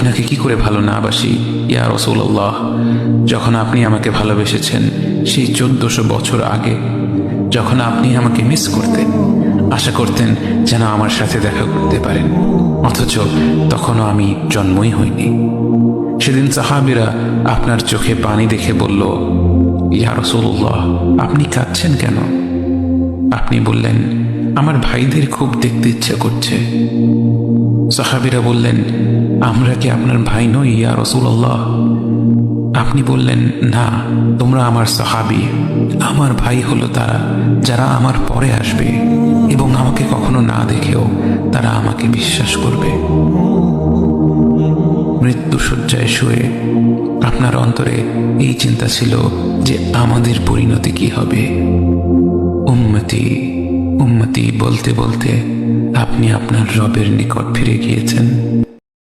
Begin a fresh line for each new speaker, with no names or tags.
আপনাকে কি করে ভালো না বাসি ইয়া রাসূলুল্লাহ। যখন আপনি আমাকে ভালোবেসেছেন সেই 1400 বছর আগে, যখন আপনি আমাকে মিস করতেন, আশা করতেন যেন আমার সাথে দেখা করতে পারেন, অথচ তখনও আমি জন্মই হইনি। সেদিন সাহাবীরা আপনার চোখে পানি দেখে বলল, ইয়া রাসূলুল্লাহ, আপনি কাঁদছেন কেন? আপনি বললেন, আমার ভাইদের খুব দেখতে ইচ্ছা করছে। সাহাবীরা বললেন, আমরা কি আপনার ভাই নই ইয়া রাসূলুল্লাহ? আপনি বললেন, না, তোমরা আমার সাহাবী। আমার ভাই হলো তারা যারা আমার পরে আসবে এবং আমাকে কখনো না দেখেও তারা আমাকে বিশ্বাস করবে। মৃত্যু শয্যায় শুয়ে আপনার অন্তরে এই চিন্তা ছিল যে আমাদের পরিণতি কি হবে। উম্মতি উম্মতি বলতে বলতে আপনি আপনার রবের নিকট ফিরে গিয়েছেন।